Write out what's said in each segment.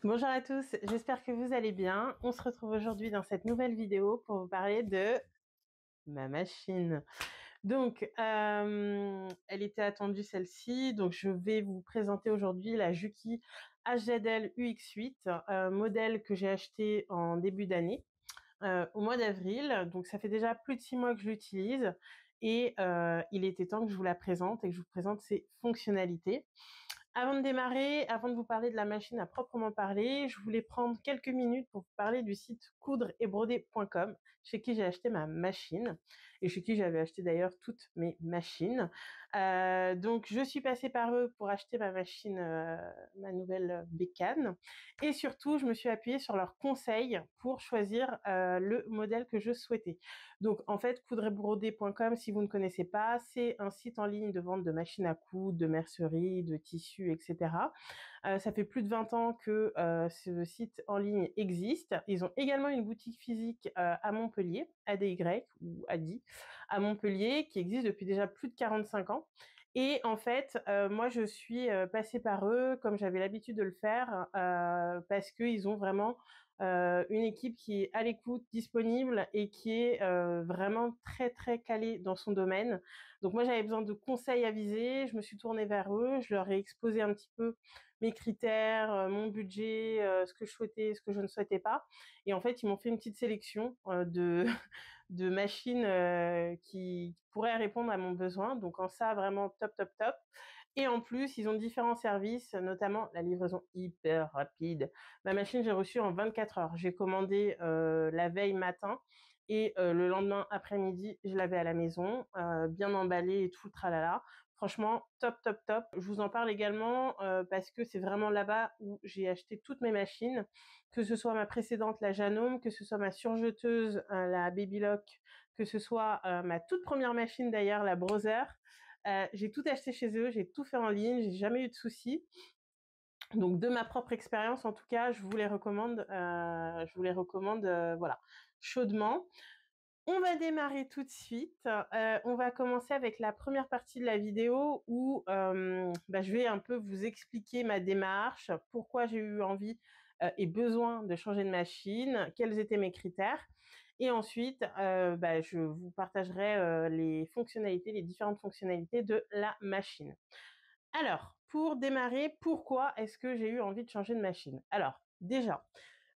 Bonjour à tous, j'espère que vous allez bien. On se retrouve aujourd'hui dans cette nouvelle vidéo pour vous parler de ma machine. Donc, elle était attendue celle-ci, donc je vais vous présenter aujourd'hui la Juki HZL UX8, modèle que j'ai acheté en début d'année, au mois d'avril. Donc ça fait déjà plus de 6 mois que je l'utilise et il était temps que je vous la présente et que je vous présente ses fonctionnalités. Avant de démarrer, avant de vous parler de la machine à proprement parler, je voulais prendre quelques minutes pour vous parler du site coudreetbroder.com, chez qui j'ai acheté ma machine et chez qui j'avais acheté d'ailleurs toutes mes machines. Donc je suis passée par eux pour acheter ma machine, ma nouvelle bécane, et surtout je me suis appuyée sur leurs conseils pour choisir le modèle que je souhaitais. Donc en fait, coudreetbroder.com, si vous ne connaissez pas, c'est un site en ligne de vente de machines à coudre, de mercerie, de tissus, etc. Ça fait plus de 20 ans que ce site en ligne existe. Ils ont également une boutique physique à Montpellier, ADY ou ADI, à Montpellier, qui existe depuis déjà plus de 45 ans. Et en fait, moi, je suis passée par eux, comme j'avais l'habitude de le faire, parce qu'ils ont vraiment une équipe qui est à l'écoute, disponible et qui est vraiment très très calée dans son domaine. Donc moi j'avais besoin de conseils avisés, je me suis tournée vers eux, je leur ai exposé un petit peu mes critères, mon budget, ce que je souhaitais, ce que je ne souhaitais pas. Et en fait ils m'ont fait une petite sélection de de machines qui pourraient répondre à mon besoin. Donc en ça vraiment top top top. Et en plus, ils ont différents services, notamment la livraison hyper rapide. Ma machine, j'ai reçu en 24 heures. J'ai commandé la veille matin et le lendemain après-midi, je l'avais à la maison, bien emballé et tout, tralala. Franchement, top, top, top. Je vous en parle également parce que c'est vraiment là-bas où j'ai acheté toutes mes machines, que ce soit ma précédente, la Janome, que ce soit ma surjeteuse, la Babylock, que ce soit ma toute première machine d'ailleurs, la Brother. J'ai tout acheté chez eux, j'ai tout fait en ligne, j'ai jamais eu de soucis. Donc de ma propre expérience, en tout cas, je vous les recommande, voilà, chaudement. On va démarrer tout de suite. On va commencer avec la première partie de la vidéo où je vais un peu vous expliquer ma démarche, pourquoi j'ai eu envie et besoin de changer de machine, quels étaient mes critères. Et ensuite, je vous partagerai les fonctionnalités, les différentes fonctionnalités de la machine. Alors, pour démarrer, pourquoi est-ce que j'ai eu envie de changer de machine? Alors, déjà,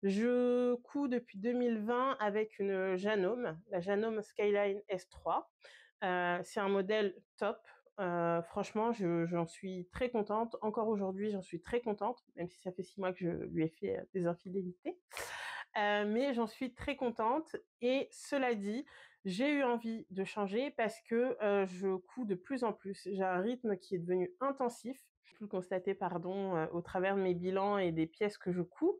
je couds depuis 2020 avec une Janome, la Janome Skyline S3. C'est un modèle top. Franchement, j'en suis très contente. Encore aujourd'hui, j'en suis très contente, même si ça fait 6 mois que je lui ai fait des infidélités. Mais j'en suis très contente. Et cela dit, j'ai eu envie de changer parce que je couds de plus en plus. J'ai un rythme qui est devenu intensif. Je peux le constater, au travers de mes bilans et des pièces que je couds.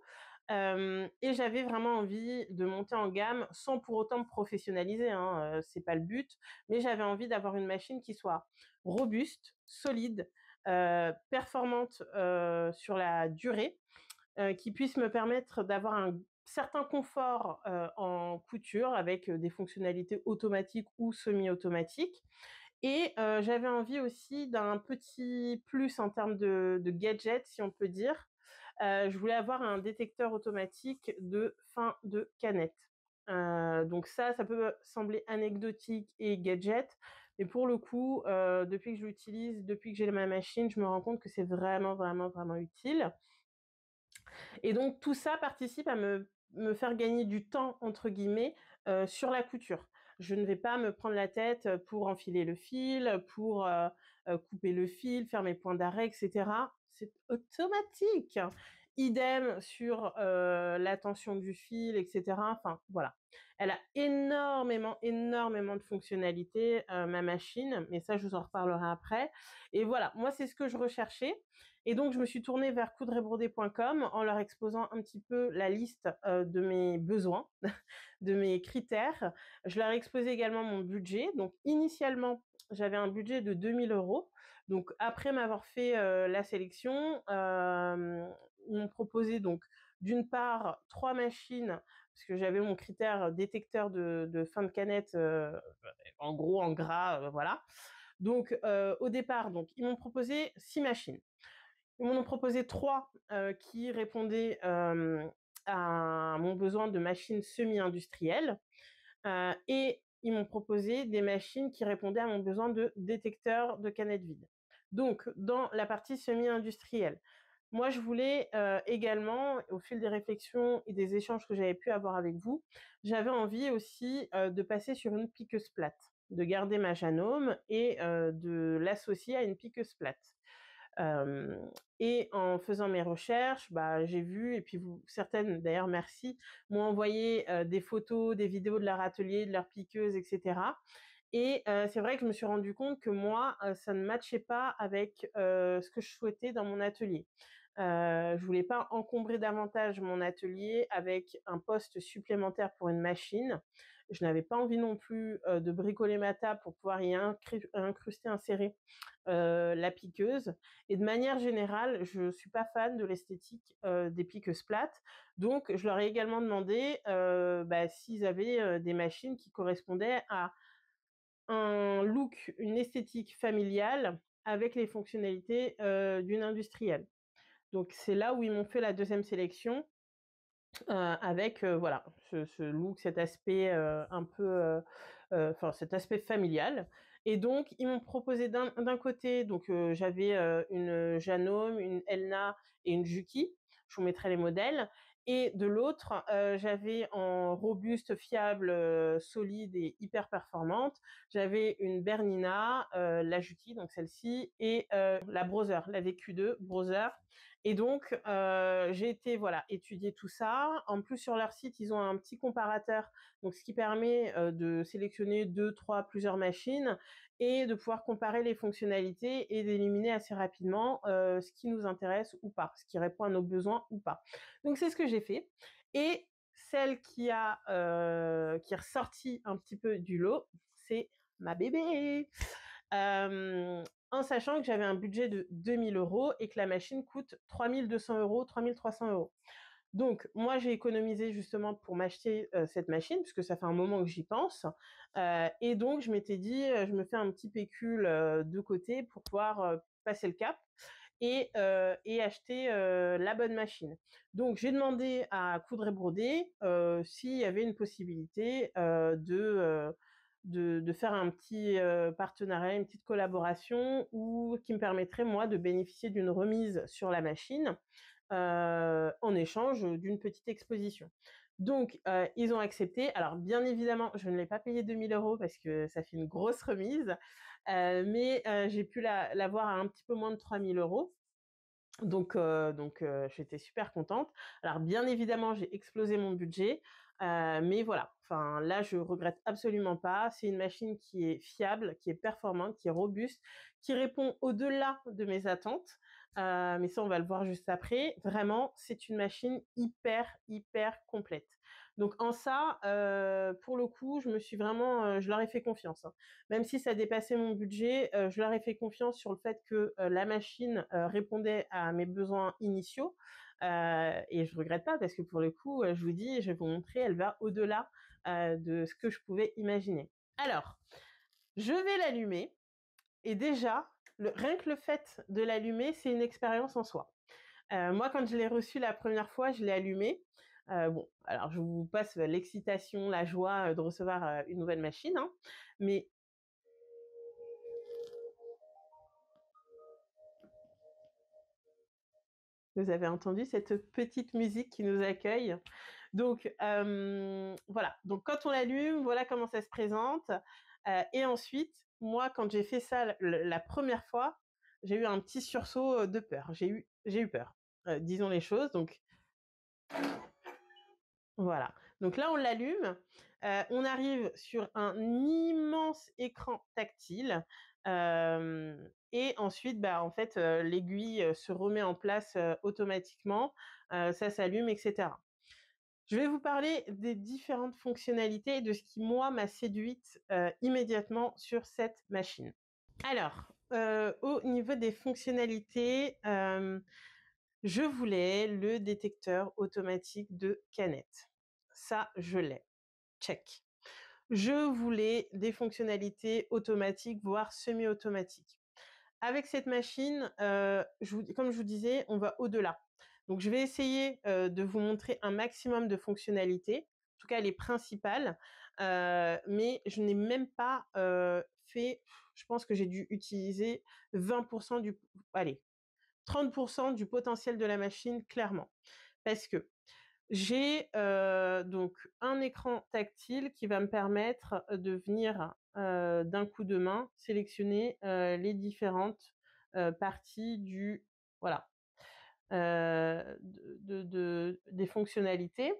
Et j'avais vraiment envie de monter en gamme sans pour autant me professionnaliser, hein, c'est pas le but, mais j'avais envie d'avoir une machine qui soit robuste, solide, performante sur la durée, qui puisse me permettre d'avoir un certain confort en couture avec des fonctionnalités automatiques ou semi-automatiques. Et j'avais envie aussi d'un petit plus en termes de gadget, si on peut dire. Je voulais avoir un détecteur automatique de fin de canette. Donc ça peut sembler anecdotique et gadget, mais pour le coup, depuis que je l'utilise, depuis que j'ai ma machine, je me rends compte que c'est vraiment, vraiment, vraiment utile. Et donc tout ça participe à me faire gagner du temps, entre guillemets, sur la couture. Je ne vais pas me prendre la tête pour enfiler le fil, pour couper le fil, faire mes points d'arrêt, etc. C'est automatique. Idem sur la tension du fil, etc. Enfin, voilà. Elle a énormément, énormément de fonctionnalités, ma machine, mais ça, je vous en reparlerai après. Et voilà, moi, c'est ce que je recherchais. Et donc, je me suis tournée vers coudreetbroder.com en leur exposant un petit peu la liste de mes besoins, de mes critères. Je leur ai exposé également mon budget. Donc, initialement, j'avais un budget de 2000 euros. Donc, après m'avoir fait la sélection, ils m'ont proposé donc d'une part 3 machines, parce que j'avais mon critère détecteur de fin de canette, en gros en gras, voilà. Donc au départ, donc ils m'ont proposé 6 machines. Ils m'en ont proposé 3 qui répondaient, à mon besoin de machines semi-industrielles, et ils m'ont proposé des machines qui répondaient à mon besoin de détecteur de canettes vides. Donc dans la partie semi-industrielle, moi je voulais, également, au fil des réflexions et des échanges que j'avais pu avoir avec vous, j'avais envie aussi, de passer sur une piqueuse plate, de garder ma Janome et de l'associer à une piqueuse plate. Euh, et en faisant mes recherches, bah, j'ai vu, et puis vous, certaines d'ailleurs, merci, m'ont envoyé des photos, des vidéos de leur atelier, de leur piqueuse, etc. Et c'est vrai que je me suis rendu compte que moi, ça ne matchait pas avec ce que je souhaitais dans mon atelier. Je voulais pas encombrer davantage mon atelier avec un poste supplémentaire pour une machine. Je n'avais pas envie non plus de bricoler ma table pour pouvoir y incruster, insérer la piqueuse. Et de manière générale, je suis pas fan de l'esthétique des piqueuses plates. Donc, je leur ai également demandé s'ils avaient des machines qui correspondaient à un look, une esthétique familiale avec les fonctionnalités d'une industrielle. Donc, c'est là où ils m'ont fait la deuxième sélection avec voilà ce look, cet aspect un peu, enfin cet aspect familial. Et donc ils m'ont proposé d'un côté, donc j'avais une Janome, une Elna et une Juki. Je vous mettrai les modèles. Et de l'autre, j'avais en robuste, fiable, solide et hyper performante. J'avais une Bernina, la Juki, donc celle-ci, et la Brother, la VQ2 Brother. Et donc, j'ai été voilà, étudier tout ça. En plus, sur leur site, ils ont un petit comparateur, donc ce qui permet de sélectionner 2, 3, plusieurs machines et de pouvoir comparer les fonctionnalités et d'éliminer assez rapidement ce qui nous intéresse ou pas, ce qui répond à nos besoins ou pas. Donc, c'est ce que j'ai fait. Et celle qui est ressortie un petit peu du lot, c'est ma bébé. En sachant que j'avais un budget de 2 000 € et que la machine coûte 3 200 €, 3 300 €. Donc moi, j'ai économisé justement pour m'acheter cette machine, puisque ça fait un moment que j'y pense. Et donc je m'étais dit, je me fais un petit pécule de côté pour pouvoir passer le cap et acheter la bonne machine. Donc j'ai demandé à Coudre et Broder s'il y avait une possibilité de faire un petit partenariat, une petite collaboration ou qui me permettrait moi de bénéficier d'une remise sur la machine en échange d'une petite exposition. Donc, ils ont accepté. Alors, bien évidemment, je ne l'ai pas payé 2 000 € parce que ça fait une grosse remise, mais j'ai pu l'avoir à un petit peu moins de 3 000 €. Donc, j'étais super contente. Alors, bien évidemment, j'ai explosé mon budget, mais voilà. Enfin, là, je regrette absolument pas. C'est une machine qui est fiable, qui est performante, qui est robuste, qui répond au-delà de mes attentes. Mais ça, on va le voir juste après. Vraiment, c'est une machine hyper, hyper complète. Donc, en ça, pour le coup, je leur ai fait confiance, hein. Même si ça dépassait mon budget, je leur ai fait confiance sur le fait que la machine répondait à mes besoins initiaux. Et je regrette pas parce que pour le coup, je vous dis, je vais vous montrer, elle va au-delà de ce que je pouvais imaginer. Alors, je vais l'allumer et déjà, rien que le fait de l'allumer, c'est une expérience en soi. Moi, quand je l'ai reçu la première fois, je l'ai allumé. Bon, alors je vous passe l'excitation, la joie de recevoir une nouvelle machine, hein, mais vous avez entendu cette petite musique qui nous accueille. Donc voilà, donc quand on l'allume, voilà comment ça se présente. Et ensuite, moi, quand j'ai fait ça la première fois, j'ai eu un petit sursaut de peur. J'ai eu peur, disons les choses. Donc voilà. Donc là, on l'allume. On arrive sur un immense écran tactile. Et ensuite, bah, en fait, l'aiguille se remet en place automatiquement. Ça s'allume, etc. Je vais vous parler des différentes fonctionnalités et de ce qui, moi, m'a séduite immédiatement sur cette machine. Alors, au niveau des fonctionnalités, je voulais le détecteur automatique de canettes. Ça, je l'ai. Check. Je voulais des fonctionnalités automatiques, voire semi-automatiques. avec cette machine, comme je vous disais, on va au-delà. Donc je vais essayer, de vous montrer un maximum de fonctionnalités, en tout cas les principales, mais je n'ai même pas, fait je pense que j'ai dû utiliser 20 du allez, 30 du potentiel de la machine clairement. Parce que j'ai, donc un écran tactile qui va me permettre de venir, d'un coup de main sélectionner, les différentes, parties du voilà, des fonctionnalités.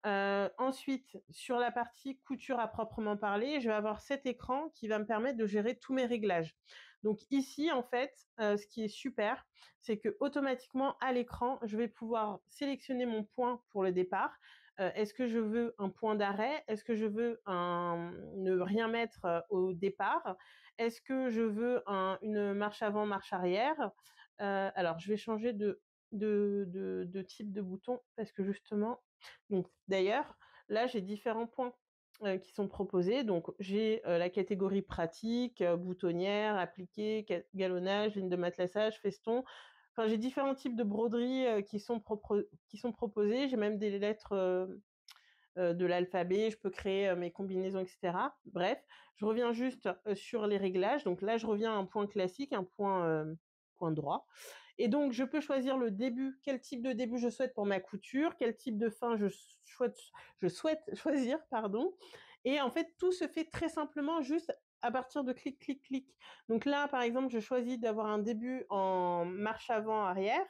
Ensuite, sur la partie couture à proprement parler, je vais avoir cet écran qui va me permettre de gérer tous mes réglages. Donc ici, en fait, ce qui est super, c'est que automatiquement à l'écran, je vais pouvoir sélectionner mon point pour le départ. Est-ce que je veux un point d'arrêt? Est-ce que je veux ne rien mettre au départ? Est-ce que je veux une marche avant, marche arrière? Alors, je vais changer de type de bouton parce que justement, donc d'ailleurs, là, j'ai différents points, qui sont proposés. Donc j'ai, la catégorie pratique, boutonnière, appliqué, galonnage, ligne de matelassage, feston. Enfin, j'ai différents types de broderies, qui sont proposées. J'ai même des lettres, de l'alphabet, je peux créer, mes combinaisons et cetera. Bref, je reviens juste, sur les réglages. Donc là, je reviens à un point classique, un point droit et donc je peux choisir le début, quel type de début je souhaite pour ma couture, quel type de fin je souhaite choisir, pardon et en fait, tout se fait très simplement juste à partir de clic, clic, clic. Donc là, par exemple, je choisis d'avoir un début en marche avant-arrière.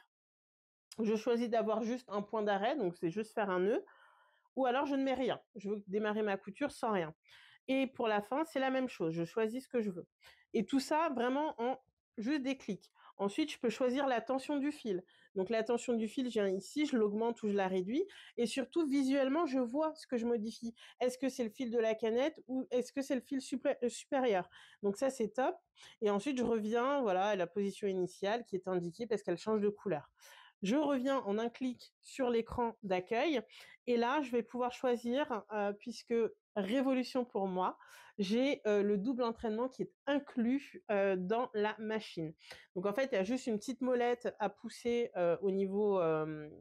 Je choisis d'avoir juste un point d'arrêt, donc c'est juste faire un nœud ou alors je ne mets rien. Je veux démarrer ma couture sans rien. Et pour la fin, c'est la même chose. Je choisis ce que je veux. Et tout ça vraiment en juste des clics. Ensuite, je peux choisir la tension du fil. Donc la tension du fil, je viens ici, je l'augmente ou je la réduis. Et surtout, visuellement, je vois ce que je modifie. Est-ce que c'est le fil de la canette ou est-ce que c'est le fil supérieur? Donc ça, c'est top. Et ensuite, je reviens voilà, à la position initiale qui est indiquée parce qu'elle change de couleur. Je reviens en un clic sur l'écran d'accueil et là, je vais pouvoir choisir, puisque révolution pour moi, j'ai, le double entraînement qui est inclus, dans la machine. Donc en fait, il y a juste une petite molette à pousser, au niveau,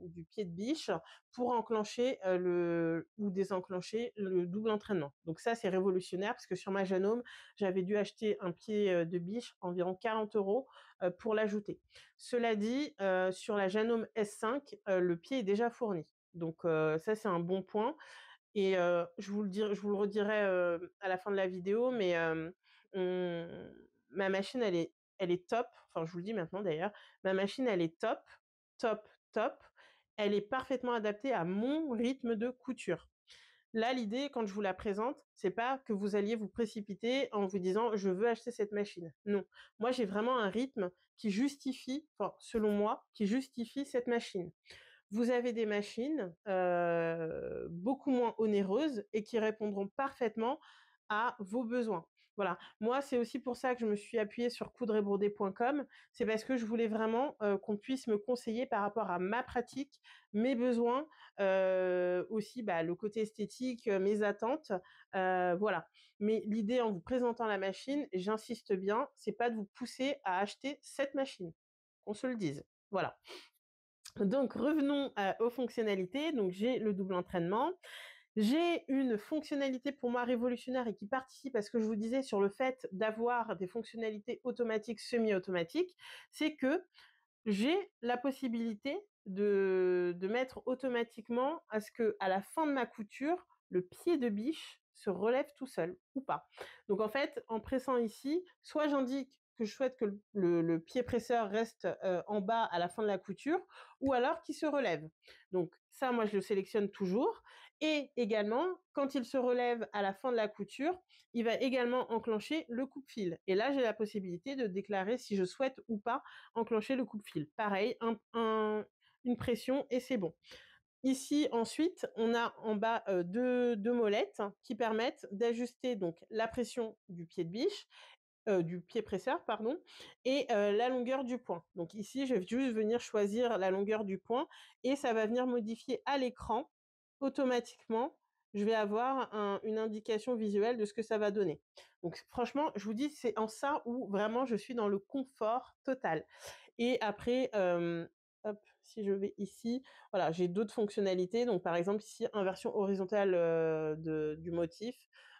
du pied de biche pour enclencher, le ou désenclencher le double entraînement. Donc ça, c'est révolutionnaire parce que sur ma Janome, j'avais dû acheter un pied, de biche environ 40 €, pour l'ajouter. Cela dit, sur la Janome S5, le pied est déjà fourni. Donc ça, c'est un bon point et je vous le redirai, à la fin de la vidéo, mais on ma machine, elle est top. Enfin, je vous le dis maintenant d'ailleurs. Ma machine, elle est top, top, top. Elle est parfaitement adaptée à mon rythme de couture. Là, l'idée, quand je vous la présente, c'est pas que vous alliez vous précipiter en vous disant: «Je veux acheter cette machine». Non. Moi, j'ai vraiment un rythme qui justifie, enfin, selon moi, qui justifie cette machine. Vous avez des machines, beaucoup moins onéreuses et qui répondront parfaitement à vos besoins. Voilà. Moi, c'est aussi pour ça que je me suis appuyée sur coudre-et-broder.com. C'est parce que je voulais vraiment, qu'on puisse me conseiller par rapport à ma pratique, mes besoins, aussi, bah, le côté esthétique, mes attentes, voilà. Mais l'idée en vous présentant la machine, j'insiste bien, c'est pas de vous pousser à acheter cette machine, qu'on se le dise. Voilà. Donc revenons, aux fonctionnalités. Donc j'ai le double entraînement. J'ai une fonctionnalité pour moi révolutionnaire et qui participe à ce que je vous disais sur le fait d'avoir des fonctionnalités automatiques, semi-automatiques. C'est que j'ai la possibilité de mettre automatiquement à ce que, à la fin de ma couture, le pied de biche se relève tout seul ou pas. Donc en fait, en pressant ici, soit j'indique que je souhaite que le pied presseur reste, en bas à la fin de la couture ou alors qu'il se relève. Donc ça, moi, je le sélectionne toujours et également, quand il se relève à la fin de la couture, il va également enclencher le coupe-fil et là, j'ai la possibilité de déclarer si je souhaite ou pas enclencher le coupe-fil. Pareil, une pression et c'est bon. Ici, ensuite, on a en bas, deux molettes qui permettent d'ajuster donc la pression du pied de biche, du pied presseur, pardon, et la longueur du point. Donc ici, je vais juste venir choisir la longueur du point et ça va venir modifier à l'écran automatiquement je vais avoir une indication visuelle de ce que ça va donner. Donc franchement, je vous dis, c'est en ça où vraiment je suis dans le confort total. Et après, hop, si je vais ici, voilà, j'ai d'autres fonctionnalités. Donc par exemple ici, inversion horizontale du motif.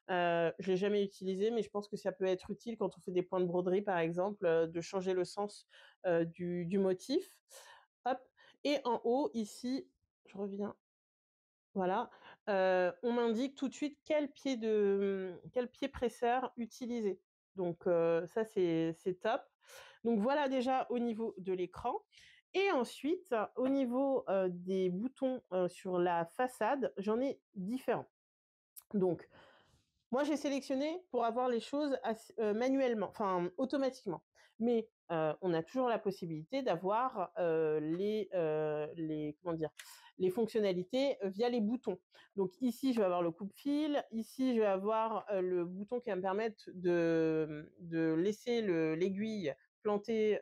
Je l'ai jamais utilisé, mais je pense que ça peut être utile quand on fait des points de broderie, par exemple, de changer le sens du motif. Hop. Et en haut, ici, je reviens, voilà, on m'indique tout de suite quel pied presseur utiliser. Donc ça, c'est top. Donc voilà déjà au niveau de l'écran. Et ensuite, au niveau des boutons sur la façade, j'en ai différents. Donc moi, j'ai sélectionné pour avoir les choses manuellement, enfin automatiquement. Mais on a toujours la possibilité d'avoir comment dire, les fonctionnalités via les boutons. Donc ici, je vais avoir le coupe-fil. Ici, je vais avoir le bouton qui va me permettre de laisser l'aiguille plantée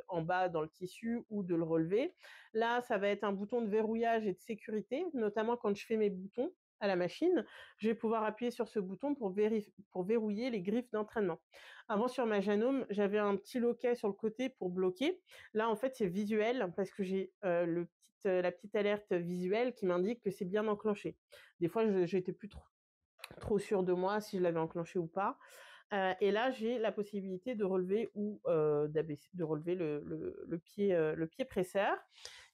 en bas dans le tissu ou de le relever. Là, ça va être un bouton de verrouillage et de sécurité, notamment quand je fais mes boutons à la machine. Je vais pouvoir appuyer sur ce bouton pour verrouiller les griffes d'entraînement. Avant, sur ma Janome, j'avais un petit loquet sur le côté pour bloquer. Là, en fait, c'est visuel parce que j'ai la petite alerte visuelle qui m'indique que c'est bien enclenché. Des fois, je n'étais plus trop sûre de moi si je l'avais enclenché ou pas. Et là, j'ai la possibilité de relever ou d'abaisser, de relever le pied presseur.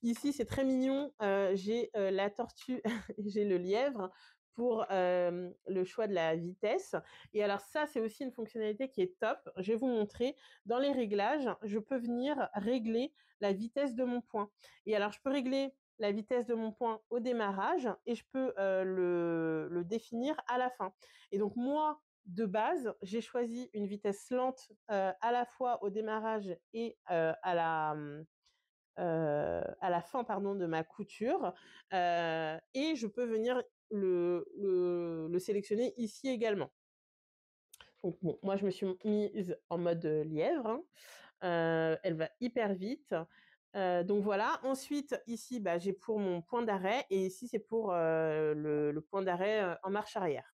Ici, c'est très mignon. J'ai la tortue, j'ai le lièvre pour le choix de la vitesse. Et alors ça, c'est aussi une fonctionnalité qui est top. Je vais vous montrer. Dans les réglages, je peux venir régler la vitesse de mon point. Et alors, je peux régler la vitesse de mon point au démarrage et je peux le définir à la fin. Et donc, moi, de base, j'ai choisi une vitesse lente à la fois au démarrage et à la fin, pardon, de ma couture. Et je peux venir le sélectionner ici également. Donc bon, moi je me suis mise en mode lièvre, hein. Elle va hyper vite. Donc voilà. Ensuite, ici, bah, j'ai pour mon point d'arrêt et ici c'est pour le point d'arrêt en marche arrière.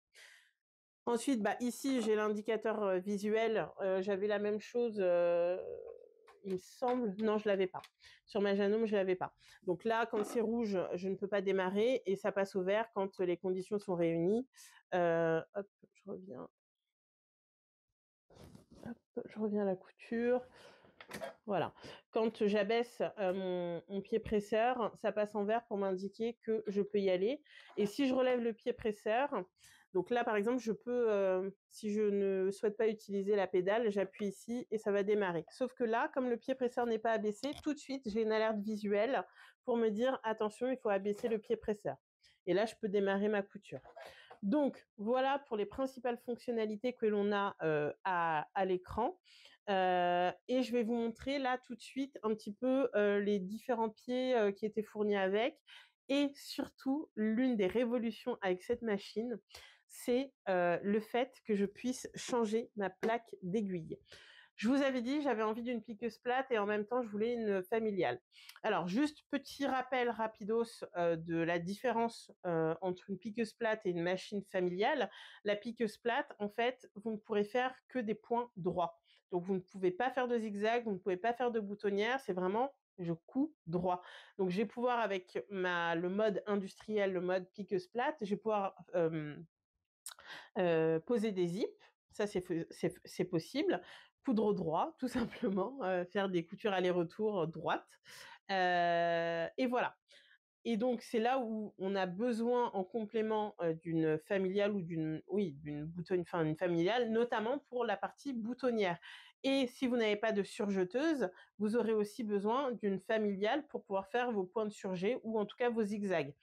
Ensuite, bah, ici, j'ai l'indicateur visuel. J'avais la même chose, il me semble. Non, je l'avais pas. Sur ma Janome, je l'avais pas. Donc là, quand c'est rouge, je ne peux pas démarrer et ça passe au vert quand les conditions sont réunies. Hop, je reviens. Hop, je reviens à la couture. Voilà. Quand j'abaisse mon pied presseur, ça passe en vert pour m'indiquer que je peux y aller. Et si je relève le pied presseur, donc là par exemple, je peux, si je ne souhaite pas utiliser la pédale, j'appuie ici et ça va démarrer. Sauf que là, comme le pied presseur n'est pas abaissé, tout de suite j'ai une alerte visuelle pour me dire attention, il faut abaisser le pied presseur. Et là, je peux démarrer ma couture. Donc voilà pour les principales fonctionnalités que l'on a à l'écran. Et je vais vous montrer là tout de suite un petit peu les différents pieds qui étaient fournis avec. Et surtout, l'une des révolutions avec cette machine, c'est le fait que je puisse changer ma plaque d'aiguille. Je vous avais dit, j'avais envie d'une piqueuse plate et en même temps, je voulais une familiale. Alors, juste petit rappel rapidos de la différence entre une piqueuse plate et une machine familiale. La piqueuse plate, en fait, vous ne pourrez faire que des points droits. Donc, vous ne pouvez pas faire de zigzag, vous ne pouvez pas faire de boutonnière. C'est vraiment, je couds droit. Donc, je vais pouvoir, avec le mode industriel, le mode piqueuse plate, je vais pouvoir poser des zips. Ça, c'est possible. Coudre au droit, tout simplement, faire des coutures aller-retour droites. Et voilà. Et donc, c'est là où on a besoin en complément d'une familiale ou d'une boutonne, enfin une familiale, notamment pour la partie boutonnière. Et si vous n'avez pas de surjeteuse, vous aurez aussi besoin d'une familiale pour pouvoir faire vos points de surjet ou en tout cas vos zigzags.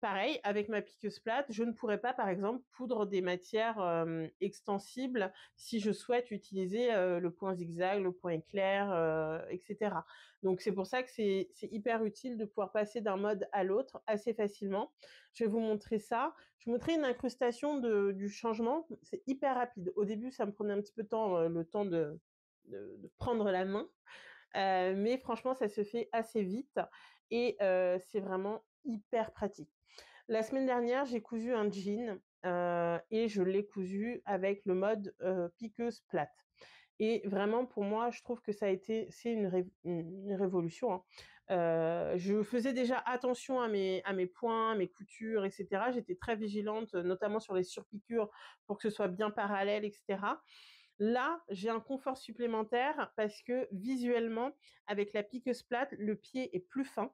Pareil, avec ma piqueuse plate, je ne pourrais pas, par exemple, poudre des matières extensibles si je souhaite utiliser le point zigzag, le point éclair, etc. Donc c'est pour ça que c'est hyper utile de pouvoir passer d'un mode à l'autre assez facilement. Je vais vous montrer ça. Je vous montrer une incrustation du changement. C'est hyper rapide. Au début, ça me prenait un petit peu de temps, le temps de prendre la main. Mais franchement, ça se fait assez vite et c'est vraiment hyper pratique. La semaine dernière, j'ai cousu un jean, et je l'ai cousu avec le mode, piqueuse plate. Et vraiment pour moi, je trouve que c'est une révolution, hein. Je faisais déjà attention à mes points, mes coutures et cetera. J'étais très vigilante, notamment sur les surpiqûres pour que ce soit bien parallèle et cetera. Là, j'ai un confort supplémentaire parce que visuellement, avec la piqueuse plate, le pied est plus fin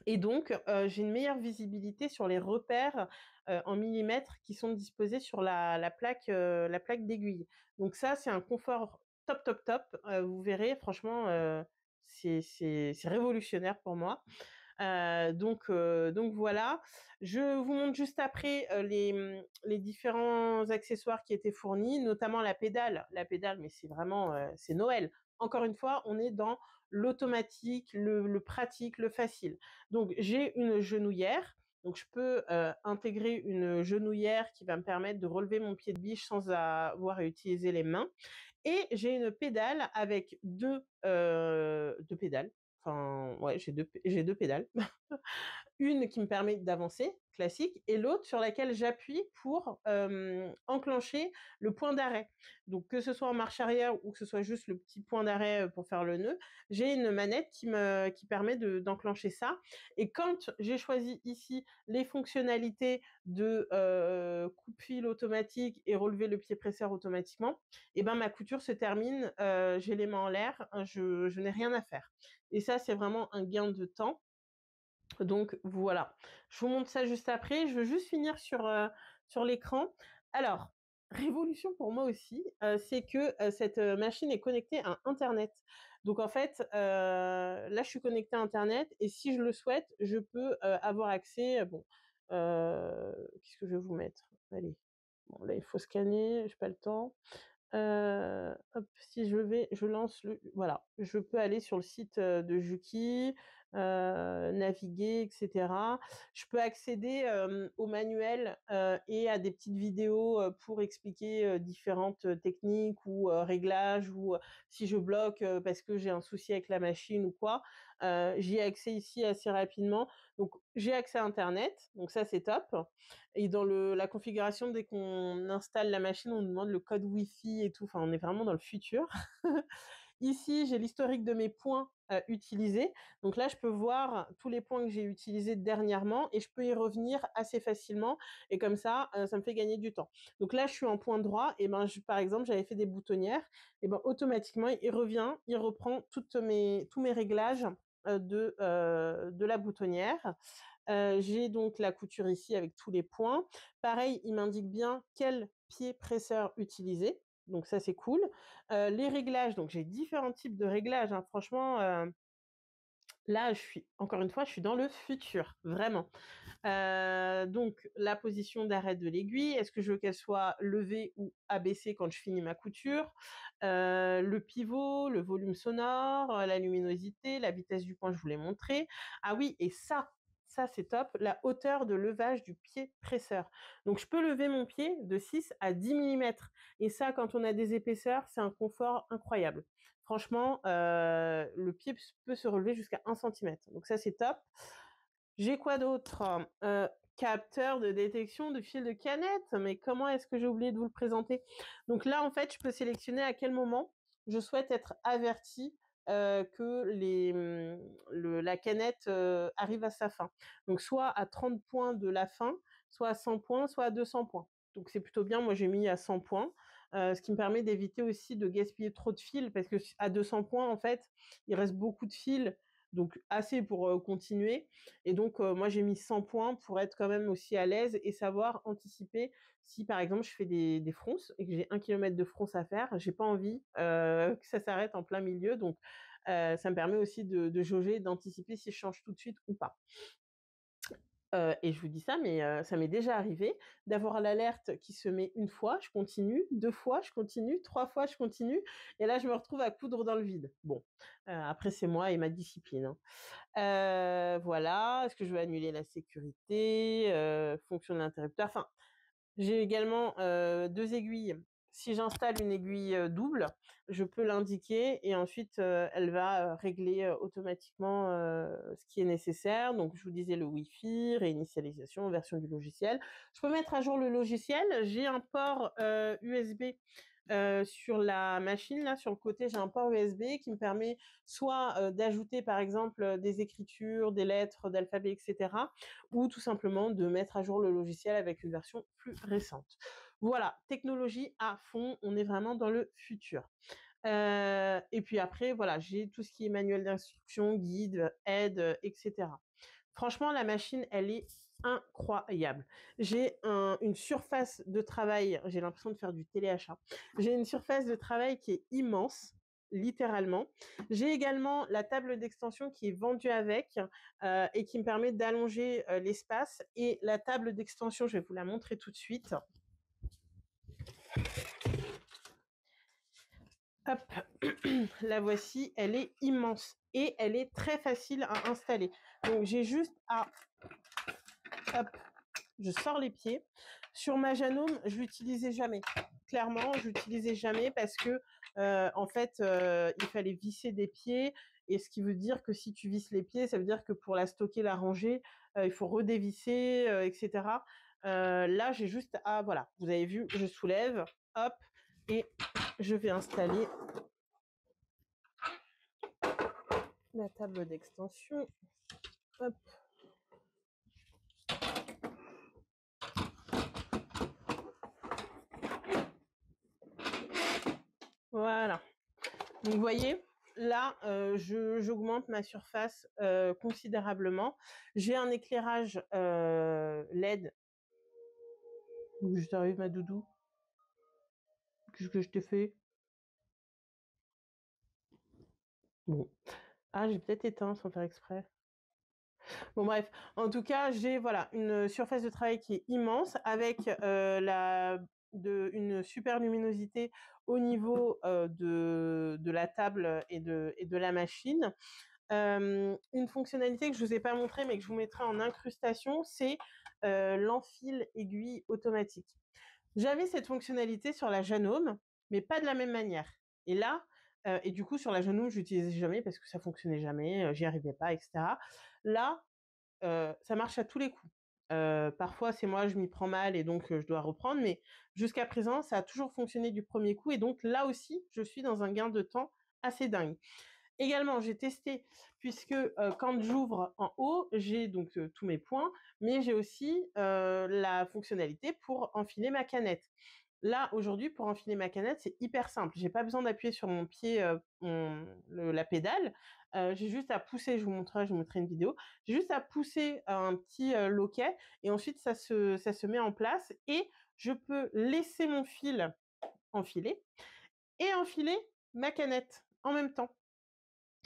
et donc j'ai une meilleure visibilité sur les repères, en millimètres qui sont disposés sur la plaque d'aiguille. Donc ça, c'est un confort top, top, top, vous verrez franchement, c'est révolutionnaire pour moi. Donc voilà. Je vous montre juste après, les différents accessoires qui étaient fournis, notamment la pédale. La pédale, mais c'est vraiment, c'est Noël. Encore une fois, on est dans l'automatique, le pratique, le facile. Donc j'ai une genouillère, donc je peux, intégrer une genouillère qui va me permettre de relever mon pied de biche sans avoir à utiliser les mains et j'ai une pédale avec 2 pédales. Enfin, ouais, j'ai 2 pédales. Une qui me permet d'avancer, classique, et l'autre sur laquelle j'appuie pour enclencher le point d'arrêt. Donc que ce soit en marche arrière ou que ce soit juste le petit point d'arrêt pour faire le nœud, j'ai une manette qui permet d'enclencher ça. Et quand j'ai choisi ici les fonctionnalités de coupe-fil automatique et relever le pied presseur automatiquement, et ben ma couture se termine, j'ai les mains en l'air, je n'ai rien à faire. Et ça, c'est vraiment un gain de temps. Donc voilà, je vous montre ça juste après. Je veux juste finir sur l'écran. Alors, révolution pour moi aussi, c'est que, cette, machine est connectée à internet. Donc en fait, là, je suis connectée à internet et si je le souhaite, je peux, avoir accès, bon, qu'est-ce que je vais vous mettre? Allez, bon là, il faut scanner, j'ai pas le temps. Hop, si je lance voilà, je peux aller sur le site, de Juki, naviguer et cetera. Je peux accéder, au manuel, et à des petites vidéos, pour expliquer, différentes, techniques ou, réglages ou, si je bloque, parce que j'ai un souci avec la machine ou quoi, j'y ai accès ici assez rapidement. Donc j'ai accès à internet, donc ça c'est top. Et dans la configuration, dès qu'on installe la machine, on nous demande le code Wi-Fi et tout. Enfin, on est vraiment dans le futur. Ici, j'ai l'historique de mes points utilisés. Donc là, je peux voir tous les points que j'ai utilisés dernièrement et je peux y revenir assez facilement. Et comme ça me fait gagner du temps. Donc là, je suis en point droit. Et ben, par exemple, j'avais fait des boutonnières. Et ben, automatiquement, il revient, il reprend tous mes réglages de la boutonnière. J'ai donc la couture ici avec tous les points. Pareil, il m'indique bien quel pied presseur utiliser, donc ça c'est cool. Les réglages, donc j'ai différents types de réglages, hein. Franchement, là encore une fois, je suis dans le futur, vraiment. Donc la position d'arrêt de l'aiguille, est-ce que je veux qu'elle soit levée ou abaissée quand je finis ma couture? Le pivot, le volume sonore, la luminosité, la vitesse du point, je vous l'ai montré. Ah oui, et ça c'est top, la hauteur de levage du pied presseur. Donc je peux lever mon pied de 6 à 10 millimètres. Et ça, quand on a des épaisseurs, c'est un confort incroyable. Franchement, le pied peut se relever jusqu'à 1 centimètre. Donc ça, c'est top. J'ai quoi d'autre? Capteur de détection de fil de canette, mais comment est-ce que j'ai oublié de vous le présenter? Donc là, en fait, je peux sélectionner à quel moment je souhaite être avertie, que la canette, arrive à sa fin. Donc soit à 30 points de la fin, soit à 100 points, soit à 200 points. Donc c'est plutôt bien, moi j'ai mis à 100 points, ce qui me permet d'éviter aussi de gaspiller trop de fils parce qu'à 200 points, en fait, il reste beaucoup de fils, donc assez pour, continuer. Et donc, moi, j'ai mis 100 points pour être quand même aussi à l'aise et savoir anticiper si, par exemple, je fais des fronces et que j'ai 1 kilomètre de fronce à faire. J'ai pas envie que ça s'arrête en plein milieu. Donc, ça me permet aussi de jauger, d'anticiper si je change tout de suite ou pas. Et je vous dis ça, mais ça m'est déjà arrivé d'avoir l'alerte qui se met 1 fois, je continue, 2 fois, je continue, 3 fois, je continue et là, je me retrouve à coudre dans le vide. Bon, après c'est moi et ma discipline, hein. Voilà. Est-ce que je veux annuler la sécurité? Fonction de l'interrupteur? Enfin, j'ai également, 2 aiguilles si j'installe une aiguille double, je peux l'indiquer et ensuite elle va régler automatiquement ce qui est nécessaire. Donc je vous disais le Wi-Fi, réinitialisation, version du logiciel. Je peux mettre à jour le logiciel. J'ai un port USB sur la machine, là sur le côté, j'ai un port USB qui me permet soit d'ajouter par exemple des écritures, des lettres d'alphabet, etc. ou tout simplement de mettre à jour le logiciel avec une version plus récente. Voilà, technologie à fond, on est vraiment dans le futur. Et puis après, voilà, j'ai tout ce qui est manuel d'instruction, guide, aide, etc. Franchement, la machine, elle est incroyable. J'ai une surface de travail, j'ai l'impression de faire du téléachat. J'ai une surface de travail qui est immense, littéralement. J'ai également la table d'extension qui est vendue avec et qui me permet d'allonger l'espace. Et la table d'extension, je vais vous la montrer tout de suite. Hop, la voici, elle est immense et elle est très facile à installer. Donc j'ai juste à, hop, je sors les pieds. Sur ma Janome, je l'utilisais jamais. Clairement, je l'utilisais jamais parce que en fait, il fallait visser des pieds et ce qui veut dire que si tu visses les pieds, ça veut dire que pour la stocker, la ranger, il faut redévisser, etc. Là, j'ai juste à, voilà, vous avez vu, je soulève, hop, et je vais installer la table d'extension. Hop. Voilà. Donc vous voyez, là, j'augmente ma surface considérablement. J'ai un éclairage LED. Je t'arrive, ma doudou. Qu'est-ce que je t'ai fait? Bon. Ah, j'ai peut-être éteint sans faire exprès. Bon bref, en tout cas, j'ai voilà une surface de travail qui est immense avec une super luminosité au niveau de la table et de la machine. Une fonctionnalité que je vous ai pas montré mais que je vous mettrai en incrustation, c'est l'enfil aiguille automatique. J'avais cette fonctionnalité sur la Janome, mais pas de la même manière. Et là, et du coup sur la Janome, je l'utilisais jamais parce que ça fonctionnait jamais, j'y arrivais pas, etc. Là, ça marche à tous les coups. Parfois, c'est moi, je m'y prends mal et donc je dois reprendre, mais jusqu'à présent, ça a toujours fonctionné du premier coup et donc là aussi, je suis dans un gain de temps assez dingue. Également, j'ai testé puisque quand j'ouvre en haut, j'ai donc tous mes points, mais j'ai aussi la fonctionnalité pour enfiler ma canette. Là, aujourd'hui, pour enfiler ma canette, c'est hyper simple. J'ai pas besoin d'appuyer sur mon pied, la pédale. J'ai juste à pousser, je vous montrerai une vidéo. J'ai juste à pousser un petit loquet et ensuite ça se met en place et je peux laisser mon fil enfiler et enfiler ma canette en même temps.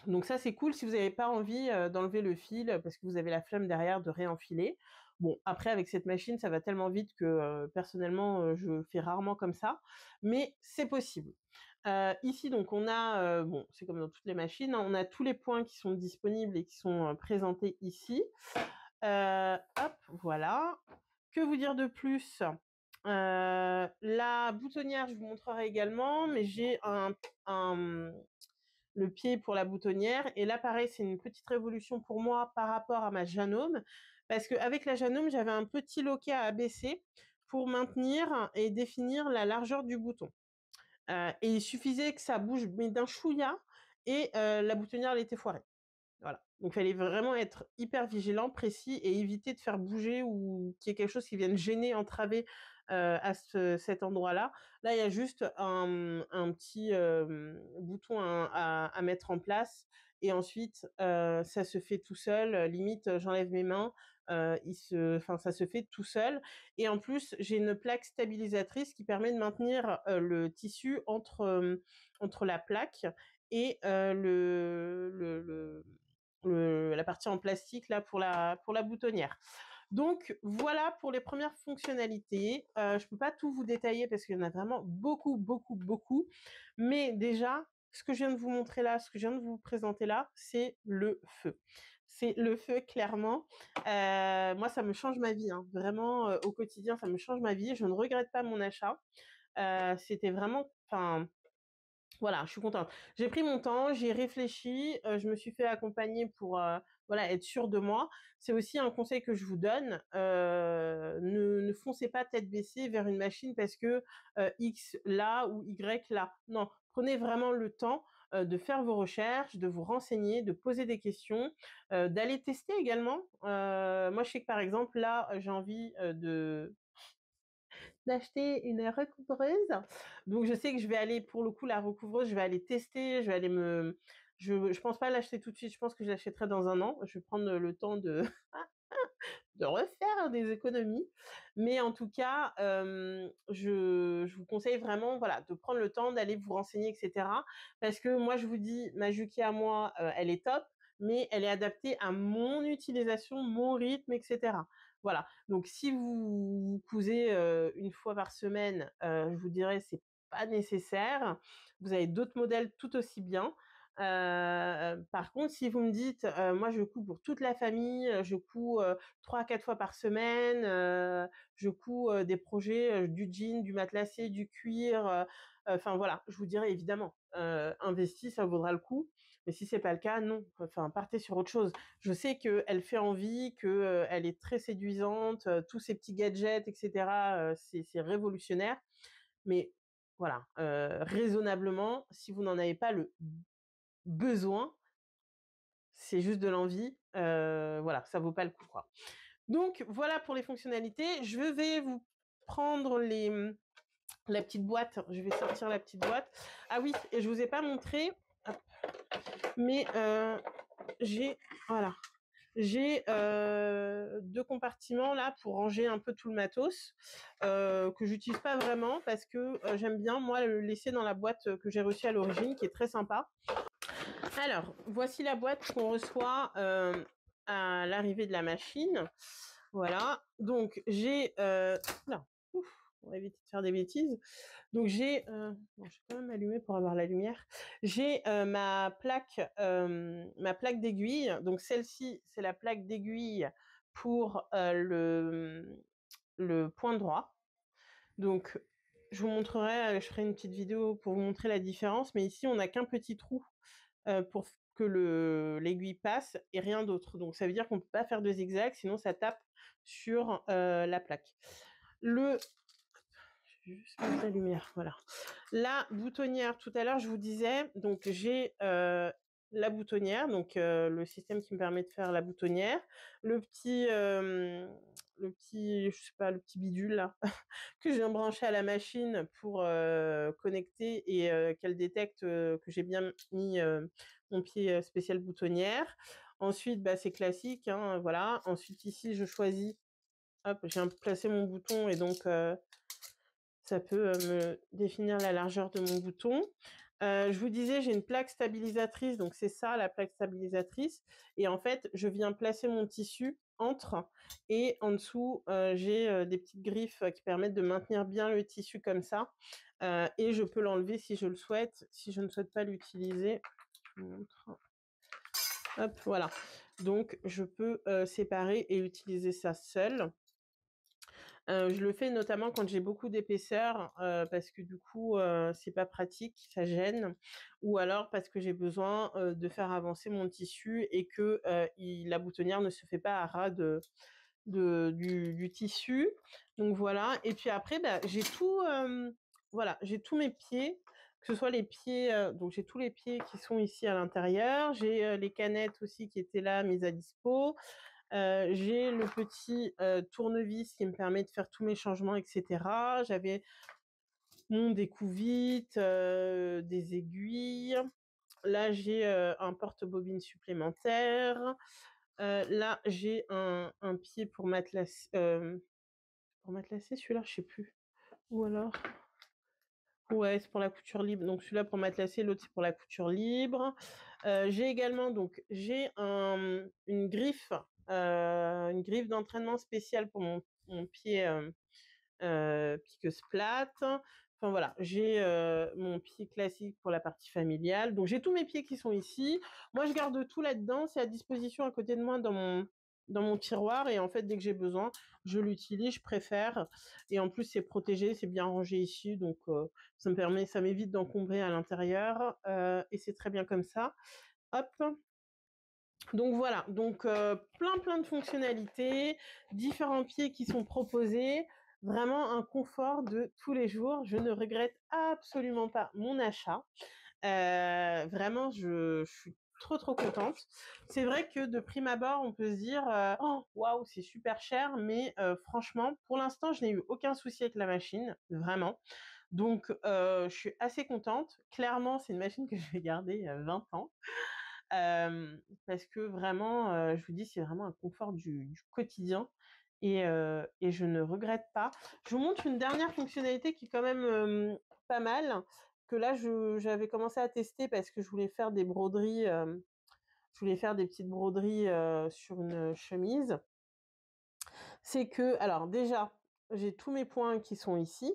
Donc ça, c'est cool si vous n'avez pas envie d'enlever le fil parce que vous avez la flemme derrière de réenfiler. Bon, après, avec cette machine, ça va tellement vite que personnellement, je fais rarement comme ça, mais c'est possible. Ici, donc, on a, bon, c'est comme dans toutes les machines, hein, on a tous les points qui sont disponibles et qui sont présentés ici. Hop, voilà. Que vous dire de plus? La boutonnière, je vous montrerai également, mais j'ai le pied pour la boutonnière. Et là, pareil, c'est une petite révolution pour moi par rapport à ma Janome, parce qu'avec la Janome, j'avais un petit loquet à abaisser pour maintenir et définir la largeur du bouton. Et il suffisait que ça bouge, mais d'un chouïa, et la boutonnière, elle était foirée. Voilà. Donc, il fallait vraiment être hyper vigilant, précis, et éviter de faire bouger ou qu'il y ait quelque chose qui vienne gêner, entraver cet endroit-là. Là, il y a juste un petit bouton à mettre en place. Et ensuite, ça se fait tout seul. Limite, j'enlève mes mains. Ça se fait tout seul. Et en plus, j'ai une plaque stabilisatrice qui permet de maintenir le tissu entre la plaque et la partie en plastique là pour la boutonnière. Donc voilà pour les premières fonctionnalités. Je peux pas tout vous détailler parce qu'il y en a vraiment beaucoup, beaucoup, beaucoup. Mais déjà, ce que je viens de vous montrer là, ce que je viens de vous présenter là, c'est le feu. C'est le feu, clairement. Moi, ça me change ma vie, hein. Vraiment, au quotidien, ça me change ma vie. Je ne regrette pas mon achat. C'était vraiment, enfin, voilà, je suis contente. J'ai pris mon temps, j'ai réfléchi, je me suis fait accompagner pour, voilà, être sûre de moi. C'est aussi un conseil que je vous donne, ne foncez pas tête baissée vers une machine parce que, X là ou Y là. Non, prenez vraiment le temps, de faire vos recherches, de vous renseigner, de poser des questions, d'aller tester également. Moi, je sais que par exemple là, j'ai envie, d'acheter une recouvreuse. Donc je sais que je vais aller, pour le coup, la recouvreuse, je vais aller tester, je vais aller je pense pas l'acheter tout de suite, je pense que je l'achèterai dans 1 an. Je vais prendre le temps de refaire des économies. Mais en tout cas, je vous conseille vraiment, voilà, de prendre le temps d'aller vous renseigner, etc. Parce que moi, je vous dis, ma Juki à moi, elle est top, mais elle est adaptée à mon utilisation, mon rythme, etc. Voilà. Donc, si vous cousez 1 fois par semaine, je vous dirais, c'est pas nécessaire. Vous avez d'autres modèles tout aussi bien. Par contre, si vous me dites, moi je couds pour toute la famille, je couds 3 à 4 fois par semaine, je couds des projets, du jean, du matelassé, du cuir, enfin voilà, je vous dirais évidemment, investis, ça vaudra le coup. Mais si c'est pas le cas, non, enfin partez sur autre chose. Je sais qu'elle fait envie, que elle est très séduisante, tous ces petits gadgets, etc. C'est révolutionnaire. Mais voilà, raisonnablement, si vous n'en avez pas le besoin, c'est juste de l'envie, voilà, ça vaut pas le coup, quoi. Donc voilà pour les fonctionnalités. Je vais vous prendre la petite boîte. Je vais sortir la petite boîte. Ah oui, et je vous ai pas montré, hop, mais j'ai, voilà, j'ai 2 compartiments là pour ranger un peu tout le matos, que j'utilise pas vraiment parce que j'aime bien moi le laisser dans la boîte que j'ai reçue à l'origine, qui est très sympa. Alors, voici la boîte qu'on reçoit à l'arrivée de la machine. Voilà. Donc, j'ai... oula, ouf, on va éviter de faire des bêtises. Donc, j'ai... bon, je vais quand même allumer pour avoir la lumière. J'ai ma plaque d'aiguille. Donc, celle-ci, c'est la plaque d'aiguille pour le point droit. Donc, je vous montrerai, je ferai une petite vidéo pour vous montrer la différence. Mais ici, on n'a qu'un petit trou pour que l'aiguille passe et rien d'autre. Donc ça veut dire qu'on ne peut pas faire de zigzag, sinon ça tape sur la plaque. Je vais juste mettre la lumière, voilà. La boutonnière, tout à l'heure, je vous disais, donc j'ai la boutonnière, donc le système qui me permet de faire la boutonnière, je sais pas, le petit bidule là, que je viens brancher à la machine pour connecter et qu'elle détecte que j'ai bien mis mon pied spécial boutonnière. Ensuite, bah, c'est classique, hein, voilà. Ensuite, ici, je choisis, hop, j'ai placé mon bouton et donc ça peut me définir la largeur de mon bouton. Je vous disais, j'ai une plaque stabilisatrice, donc c'est ça la plaque stabilisatrice. Et en fait, je viens placer mon tissu entre, et en dessous, j'ai des petites griffes qui permettent de maintenir bien le tissu comme ça. Et je peux l'enlever si je le souhaite. Si je ne souhaite pas l'utiliser, je vous montre. Hop, voilà. Donc, je peux séparer et utiliser ça seul. Je le fais notamment quand j'ai beaucoup d'épaisseur, parce que du coup, c'est pas pratique, ça gêne, ou alors parce que j'ai besoin, de faire avancer mon tissu et que, la boutonnière ne se fait pas à ras du tissu. Donc voilà, et puis après, bah, j'ai tout, voilà, j'ai tous mes pieds, que ce soit les pieds, donc j'ai tous les pieds qui sont ici à l'intérieur. J'ai, les canettes aussi qui étaient là, mises à dispo. J'ai le petit tournevis qui me permet de faire tous mes changements, etc. J'avais mon découvite, des aiguilles. Là, j'ai un porte-bobine supplémentaire. Là, j'ai un pied pour matelasser, celui-là, je sais plus. Ou alors, ouais, c'est pour la couture libre. Donc celui-là pour matelasser, l'autre c'est pour la couture libre. J'ai également, donc j'ai une griffe d'entraînement spéciale pour mon pied piqueuse plate. Enfin voilà, j'ai mon pied classique pour la partie familiale. Donc j'ai tous mes pieds qui sont ici. Moi je garde tout là-dedans, c'est à disposition à côté de moi dans mon tiroir et en fait, dès que j'ai besoin, je l'utilise, je préfère. Et en plus, c'est protégé, c'est bien rangé ici, donc ça m'évite d'encombrer à l'intérieur et c'est très bien comme ça. Hop. Donc voilà, donc plein de fonctionnalités, différents pieds qui sont proposés, vraiment un confort de tous les jours. Je ne regrette absolument pas mon achat. Vraiment, je suis trop contente. C'est vrai que de prime abord, on peut se dire oh waouh, c'est super cher, mais franchement, pour l'instant, je n'ai eu aucun souci avec la machine, vraiment. Donc, je suis assez contente. Clairement, c'est une machine que je vais garder 20 ans. Parce que vraiment, je vous dis, c'est vraiment un confort du quotidien et je ne regrette pas. Je vous montre une dernière fonctionnalité qui est quand même pas mal, que là, j'avais commencé à tester parce que je voulais faire des broderies, je voulais faire des petites broderies sur une chemise. C'est que, alors déjà, j'ai tous mes points qui sont ici.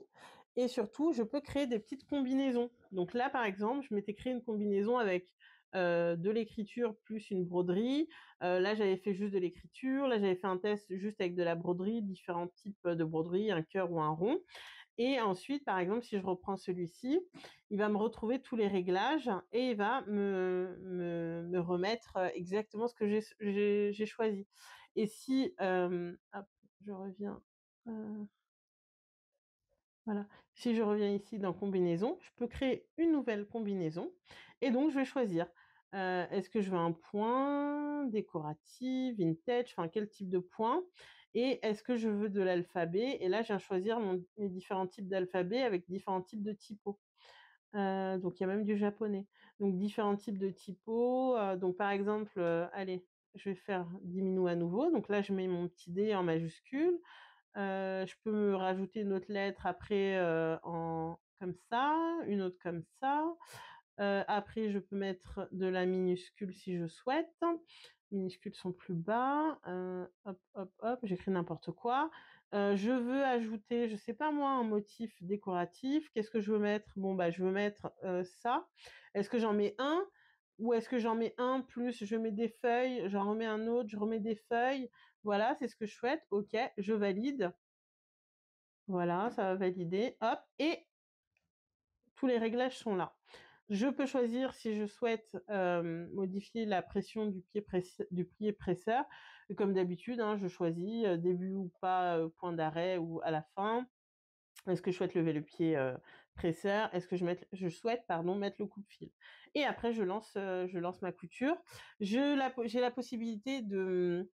Et surtout, je peux créer des petites combinaisons. Donc là, par exemple, je m'étais créé une combinaison avec de l'écriture plus une broderie. Là, j'avais fait juste de l'écriture. Là, j'avais fait un test juste avec de la broderie, différents types de broderie, un cœur ou un rond. Et ensuite, par exemple, si je reprends celui-ci, il va me retrouver tous les réglages et il va me remettre exactement ce que j'ai choisi. Et si, hop, je reviens, voilà. Si je reviens ici dans combinaison, je peux créer une nouvelle combinaison et donc je vais choisir. Est-ce que je veux un point décoratif, vintage, enfin quel type de point? Et est-ce que je veux de l'alphabet? Et là, je viens choisir mes différents types d'alphabet avec différents types de typos. Donc il y a même du japonais. Donc différents types de typos. Donc par exemple, allez, je vais faire diminue à nouveau. Donc là, je mets mon petit D en majuscule. Je peux me rajouter une autre lettre après en comme ça, une autre comme ça. Après, je peux mettre de la minuscule si je souhaite. Minuscules sont plus bas. Hop, j'écris n'importe quoi. Je veux ajouter, je sais pas moi, un motif décoratif. Qu'est-ce que je veux mettre? Bon, bah, je veux mettre ça. Est-ce que j'en mets un? Ou est-ce que j'en mets un plus je mets des feuilles, j'en remets un autre, je remets des feuilles. Voilà, c'est ce que je souhaite. Ok, je valide. Voilà, ça va valider. Hop, et tous les réglages sont là. Je peux choisir si je souhaite modifier la pression du pied presseur. Et comme d'habitude, hein, je choisis début ou pas, point d'arrêt ou à la fin. Est-ce que je souhaite lever le pied presseur? Est-ce que je souhaite mettre le coup de fil? Et après, je lance ma couture. J'ai la possibilité de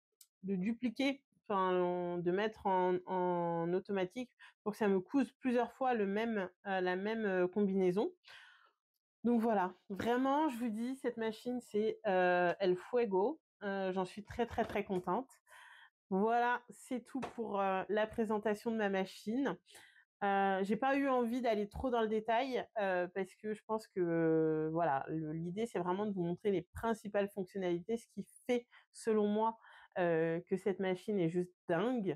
dupliquer, enfin, de mettre en automatique pour que ça me couse plusieurs fois la même combinaison. Donc voilà, vraiment, je vous dis, cette machine, c'est El Fuego. J'en suis très contente. Voilà, c'est tout pour la présentation de ma machine. J'ai pas eu envie d'aller trop dans le détail parce que je pense que voilà, l'idée c'est vraiment de vous montrer les principales fonctionnalités, ce qui fait selon moi que cette machine est juste dingue.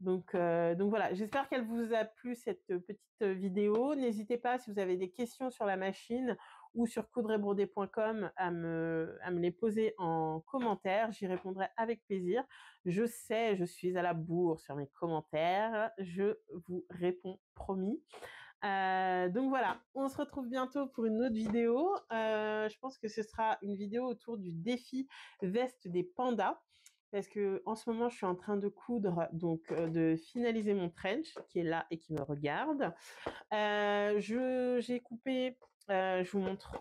Donc voilà, j'espère qu'elle vous a plu cette petite vidéo. N'hésitez pas si vous avez des questions sur la machine ou sur coudrebrodé.com à me les poser en commentaire. J'y répondrai avec plaisir. Je sais, je suis à la bourre sur mes commentaires. Je vous réponds promis. Donc voilà, on se retrouve bientôt pour une autre vidéo. Je pense que ce sera une vidéo autour du défi veste des pandas. Parce que en ce moment, je suis en train de coudre, donc de finaliser mon trench qui est là et qui me regarde. J'ai coupé, je vous montre.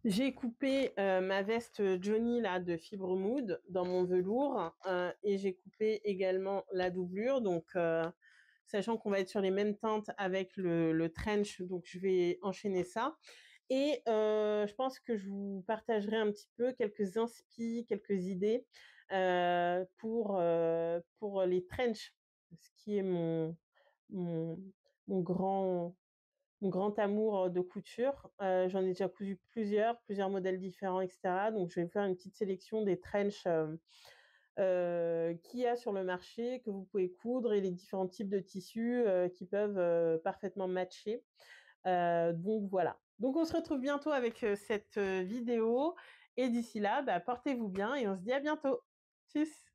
J'ai coupé ma veste Johnny là de Fibre Mood dans mon velours et j'ai coupé également la doublure. Donc, sachant qu'on va être sur les mêmes teintes avec le trench, donc je vais enchaîner ça. Et je pense que je vous partagerai un petit peu quelques inspi, quelques idées pour les trench, ce qui est mon, mon grand mon grand amour de couture. J'en ai déjà cousu plusieurs modèles différents, etc. Donc, je vais faire une petite sélection des trench qu'il y a sur le marché, que vous pouvez coudre et les différents types de tissus qui peuvent parfaitement matcher. Donc voilà. Donc on se retrouve bientôt avec cette vidéo et d'ici là, bah, portez-vous bien et on se dit à bientôt. Tchuss.